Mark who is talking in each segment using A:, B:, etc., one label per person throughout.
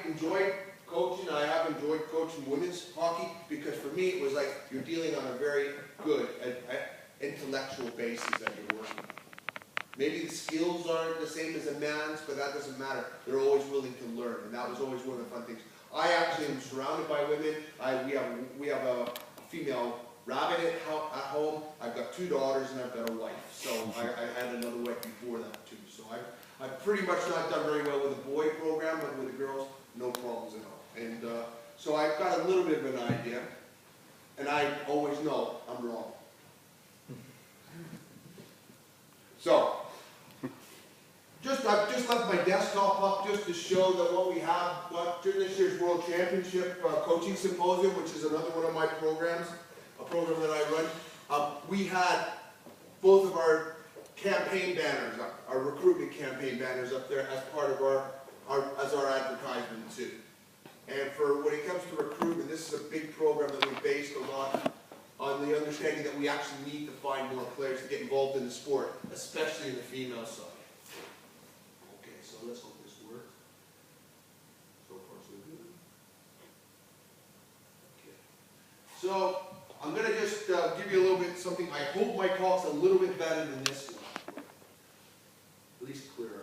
A: enjoyed coaching. I have enjoyed coaching women's hockey because for me it was like you're dealing on a very good intellectual basis that you're working on. Maybe the skills aren't the same as a man's, but that doesn't matter. They're always willing to learn, and that was always one of the fun things. I actually am surrounded by women. We have a female rabbit at home. I've got 2 daughters and I've got a wife. So I had another wife before that too. So I've pretty much not done very well with the boy program, but with the girls, no problems at all. And so I've got a little bit of an idea, and I always know I'm wrong. So, I've just left my desktop up just to show that what we have during this year's World Championship Coaching Symposium, which is another one of my programs, a program that I run. We had both of our campaign banners, our recruitment campaign banners up there as part of our advertisement too. And for when it comes to recruitment, this is a big program that we based a lot on the understanding that we actually need to find more players to get involved in the sport, especially in the female side. Okay, so let's hope this works. So far so good. Okay. So I'm going to just give you a little bit something. I hope my talk's a little bit better than this one. At least clearer.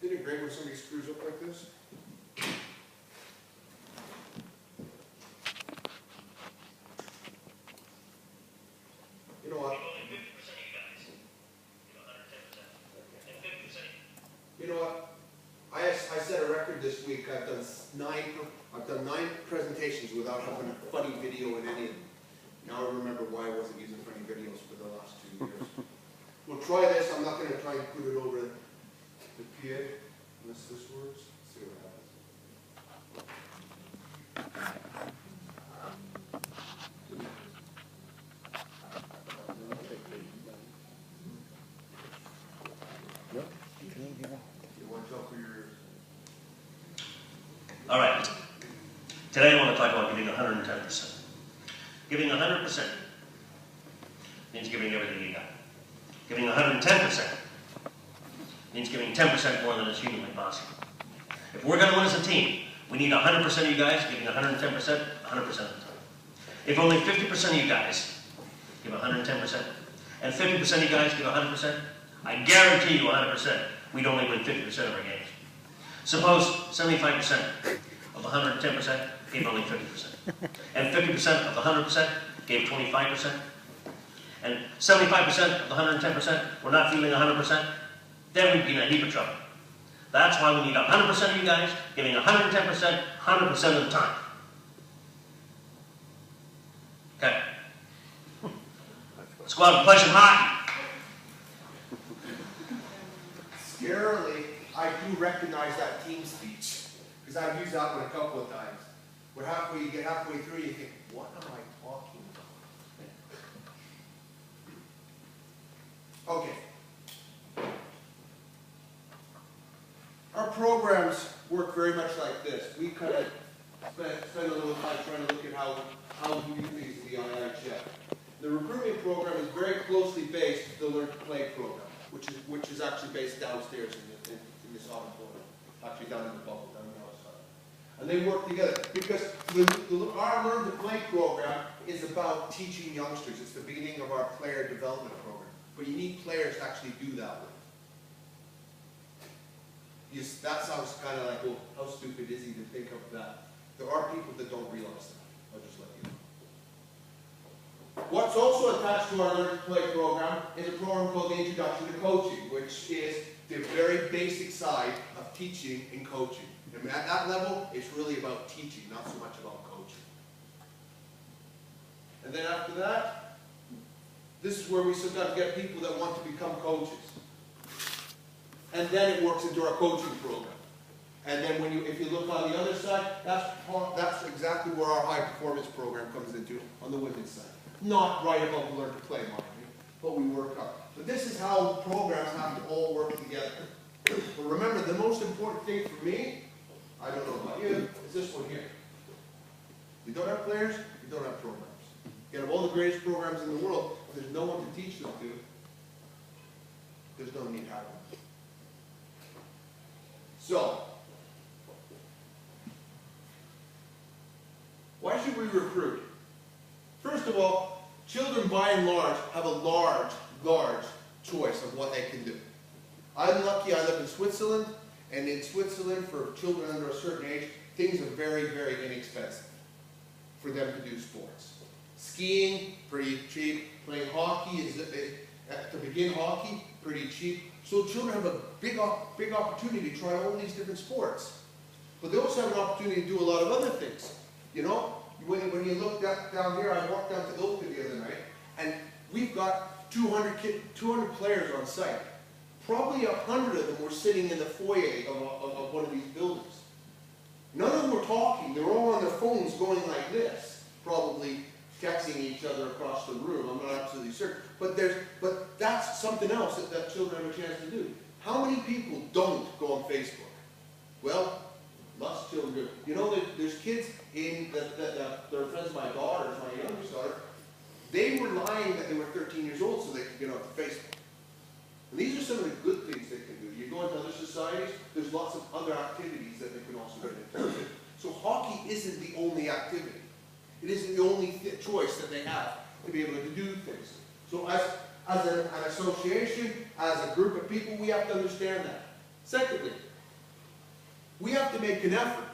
A: Isn't it great when somebody screws up like this? You know what? You know what? I set a record this week. I've done 9 presentations without having a funny video in any of them. Now I remember why I wasn't using funny videos for the last 2 years. We'll try this. I'm not going to try and put it over the PA, unless this works. Let's see what
B: All right. Today I want to talk about giving 110%. Giving 100% means giving everything you got. Giving 110% means giving 10% more than is humanly possible. If we're going to win as a team, we need 100% of you guys giving 110% 100% of the time. If only 50% of you guys give 110% and 50% of you guys give 100%, I guarantee you 100%, we'd only win 50% of our games. Suppose 75% of the 110% gave only 50%, and 50% of the 100% gave 25%, and 75% of the 110% were not feeling 100%, then we'd be in a heap of trouble. That's why we need 100% of you guys giving 110%, 100% of the time. Okay. Let's go out and play some hockey.
A: Scarily, I do recognize that team speech, because I've used that one a couple of times. Where you get halfway through, you think, what am I talking about? Okay. Our programs work very much like this. We kind of spend a little time trying to look at how we do things in the IIHF. The recruitment program is very closely based to the Learn to Play program, which is actually based downstairs in this auditorium, actually down in the bubble, down the outside. And they work together because our Learn to Play program is about teaching youngsters. It's the beginning of our player development program. But you need players to actually do that with. Yes, that sounds kind of like, well, how stupid is he to think of that? There are people that don't realize that. I'll just let you know. What's also attached to our Learn to Play program is a program called the Introduction to Coaching, which is the very basic side of teaching and coaching. And at that level, it's really about teaching, not so much about coaching. And then after that, this is where we sometimes get people that want to become coaches. And then it works into our coaching program. And then if you look on the other side, that's exactly where our high performance program comes into on the women's side. Not right about Learn to Play, mind you, but we work up. But this is how programs have to all work together. But remember, the most important thing for me, I don't know about you, is this one here. You don't have players, you don't have programs. You have all the greatest programs in the world, if there's no one to teach them to, there's no need to have them. So, why should we recruit? First of all, children by and large have a large choice of what they can do. I'm lucky I live in Switzerland, and in Switzerland for children under a certain age, things are very, very inexpensive for them to do sports. Skiing, pretty cheap. Playing hockey, to begin hockey, pretty cheap. So children have a big opportunity to try all these different sports. But they also have an opportunity to do a lot of other things. You know, when you look down here, I walked down to Ilka the other night, and we've got 200 players on site. Probably 100 of them were sitting in the foyer of one of these buildings. None of them were talking. They were all on their phones going like this, probably texting each other across the room. I'm not absolutely certain. But that's something else that children have a chance to do. How many people don't go on Facebook? Well, lots of children do. You know, there's kids that are friends of my daughter's, my youngest daughter. They were lying that they were 13 years old so they could get onto Facebook. And these are some of the good things they can do. You go into other societies, there's lots of other activities that they can also get into. So hockey isn't the only activity. It isn't the only choice that they have to be able to do things. So as an association, as a group of people, we have to understand that. Secondly, we have to make an effort.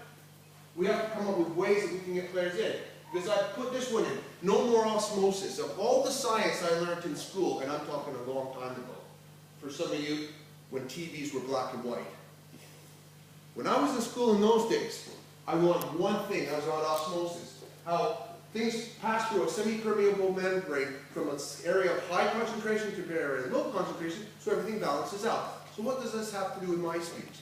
A: We have to come up with ways that we can get players in. Because I put this one in, no more osmosis. Of all the science I learned in school, and I'm talking a long time ago, for some of you, when TVs were black and white. When I was in school in those days, I learned one thing. I was on osmosis. How things pass through a semi-permeable membrane from an area of high concentration to an area of low concentration, so everything balances out. So what does this have to do with my speech?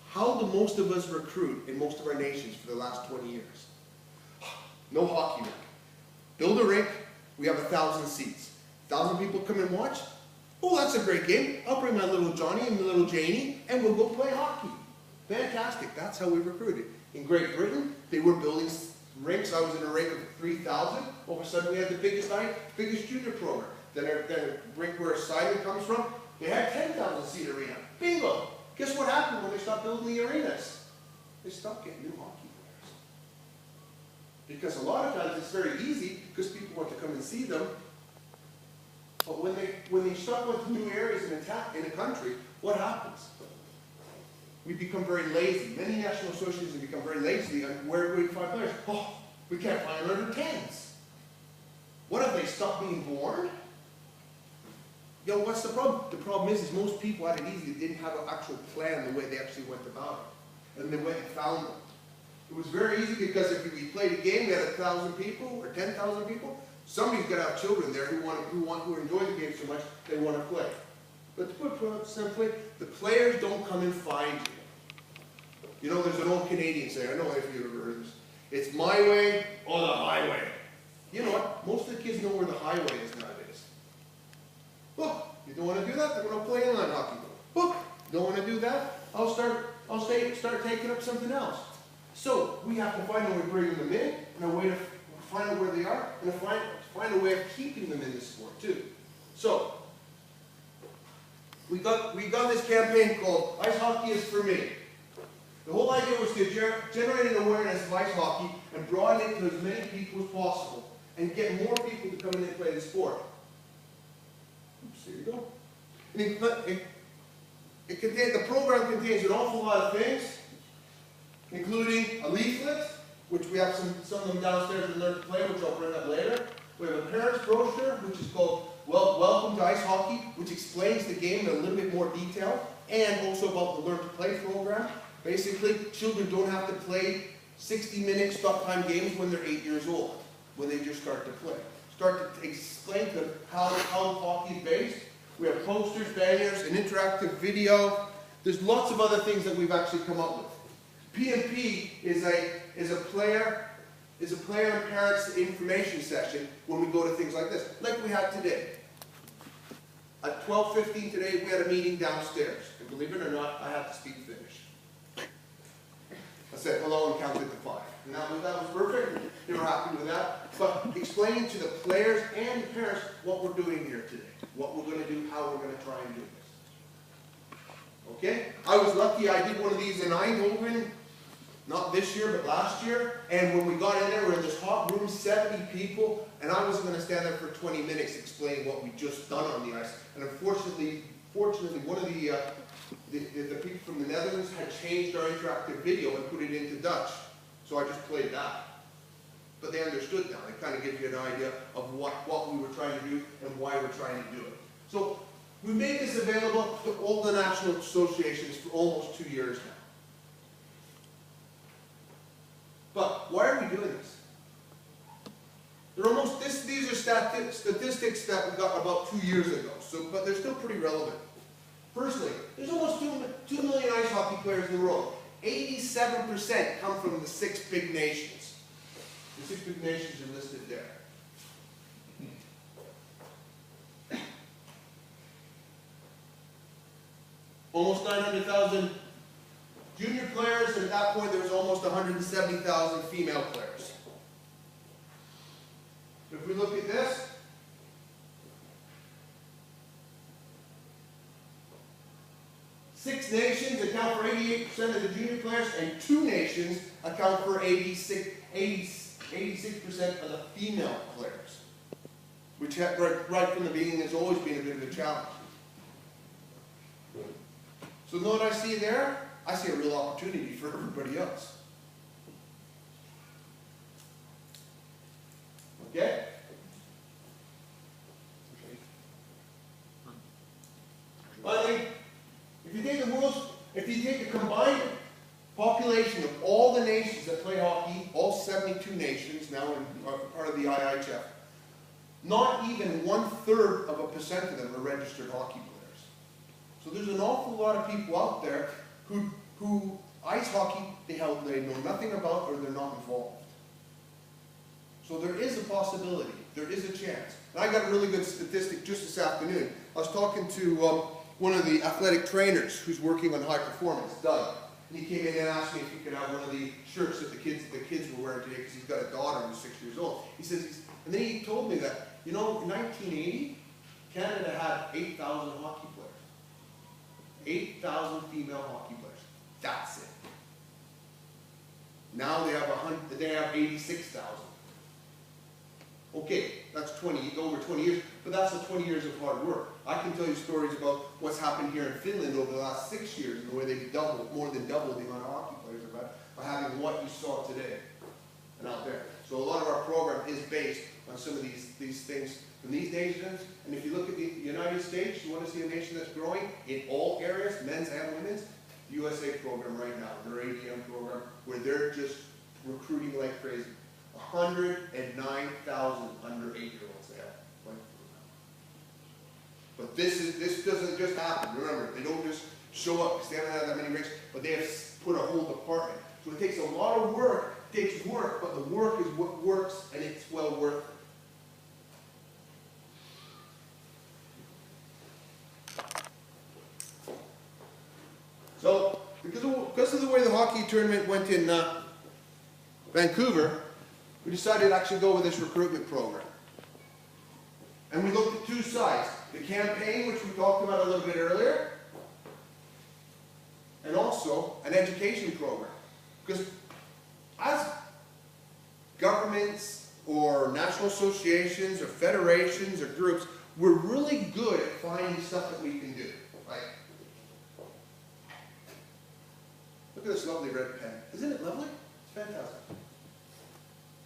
A: How do most of us recruit in most of our nations for the last 20 years? No hockey rink. Build a rink, we have 1,000 seats. 1,000 people come and watch. Oh, that's a great game. I'll bring my little Johnny and my little Janie, and we'll go play hockey. Fantastic. That's how we recruited. In Great Britain, they were building rinks. I was in a rink of 3,000. All of a sudden, we had the biggest junior program. Then a rink where Simon comes from, they had 10,000 seat arena. Bingo. Guess what happened when they stopped building the arenas? They stopped getting new hockey players. Because a lot of times it's very easy because people want to come and see them. But when they start with new areas in a country, what happens? We become very lazy. Many national associations become very lazy on where we find players. Oh, we can't find under 10s. What if they stop being born? Yo, what's the problem? The problem is most people had it easy. They didn't have an actual plan the way they actually went about it. And they went and found them. It was very easy because if we played a game, we had 1,000 people or 10,000 people. Somebody's got to have children there who enjoy the game so much they want to play. But to put it simply, the players don't come and find you. You know, there's an old Canadian saying, I don't know if you've ever heard this. It's my way or the highway. You know what? Most of the kids know where the highway is nowadays. Look, you don't want to do that? Then we're not playing inline hockey. Look, you don't want to do that? I'll start taking up something else. So we have to find a way of bringing them in and a way to find out where they are, and to find a way of keeping them in the sport too. So we got this campaign called Ice Hockey is for Me. The whole idea was to generate an awareness of ice hockey and broaden it to as many people as possible, and get more people to come in and play the sport. Oops, there you go. The program contains an awful lot of things, including a leaflet, which we have some of them downstairs and learn to play, which I'll bring up later. We have a parent's brochure, which is called Welcome to Ice Hockey, which explains the game in a little bit more detail, and also about the Learn to Play program. Basically, children don't have to play 60-minute stop time games when they're 8 years old, when they just start to play. Start to explain to them how hockey is based. We have posters, banners, an interactive video. There's lots of other things that we've actually come up with. PMP is a player and parents information session when we go to things like this, like we had today. At 12:15 today, we had a meeting downstairs. And believe it or not, I had to speak Finnish. I said hello and counted to 5. And that was perfect. They were happy with that. But explaining to the players and the parents what we're doing here today, what we're going to do, how we're going to try and do this. Okay? I was lucky. I did one of these in Eindhoven, not this year, but last year. And when we got in there, we were in this hot room, 70 people, and I wasn't going to stand there for 20 minutes explaining what we'd just done on the ice. And fortunately, one of the people from the Netherlands had changed our interactive video and put it into Dutch. So I just played that. But they understood now. It kind of gives you an idea of what we were trying to do and why we're trying to do it. So we made this available to all the national associations for almost 2 years now. But why are we doing this? These are statistics that we got about 2 years ago, but they're still pretty relevant. Firstly, there's almost 2 million ice hockey players in the world. 87% come from the 6 big nations. The 6 big nations are listed there. Almost 900,000 junior players, and at that point there was almost 170,000 female players. If we look at this, six nations account for 88% of the junior players, and 2 nations account for 86% of the female players, which right from the beginning has always been a bit of a challenge. So know what I see there? I see a real opportunity for everybody else. Okay? Finally, if you take the combined population of all the nations that play hockey, all 72 nations now are part of the IIHF, not even 1/3% of them are registered hockey players. So there's an awful lot of people out there who ice hockey they know nothing about or they're not involved. So there is a possibility, there is a chance. And I got a really good statistic just this afternoon. I was talking to one of the athletic trainers who's working on high performance, Doug. And he came in and asked me if he could have one of the shirts that the kids were wearing today because he's got a daughter who's 6 years old. He says, and then he told me that, you know, in 1980, Canada had 8,000 hockey players. 8,000 female hockey players. That's it. Now they have 86,000. Okay, that's over 20 years, but that's 20 years of hard work. I can tell you stories about what's happened here in Finland over the last 6 years and the way they've more than doubled the amount of hockey players by having what you saw today and out there. So a lot of our program is based on some of these things from these nations. And if you look at the United States, you want to see a nation that's growing in all areas, men's and women's, the USA program right now, their ADM program, where they're just recruiting like crazy. 109,000 under 8-year-olds they have. But this doesn't just happen. Remember, they don't just show up because they haven't had that many rinks, but they have put a whole department. So it takes a lot of work. It takes work, but the work is what works, and it's well worth it. So, because of the way the hockey tournament went in Vancouver, we decided to actually go with this recruitment program. And we looked at 2 sides. The campaign, which we talked about a little bit earlier, and also an education program. Because as governments or national associations or federations or groups, we're really good at finding stuff that we can do. Right? Look at this lovely red pen. Isn't it lovely? It's fantastic.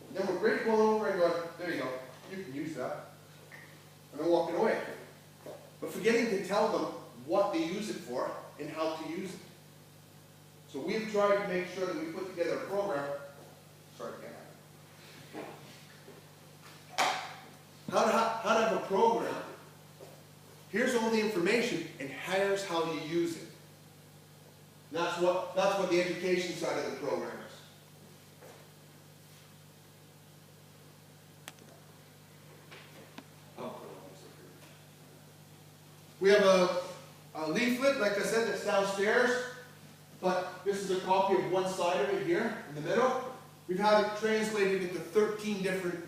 A: And then we're great going over and going, there you go, you can use that. And then walking away. But forgetting to tell them what they use it for and how to use it. So we've tried to make sure that we put together a program. Sorry, how to have a program. Here's all the information, and here's how you use it. And that's what the education side of the program is. We have a leaflet, like I said, that's downstairs, but this is a copy of one side of it here in the middle. We've had it translated into 13 different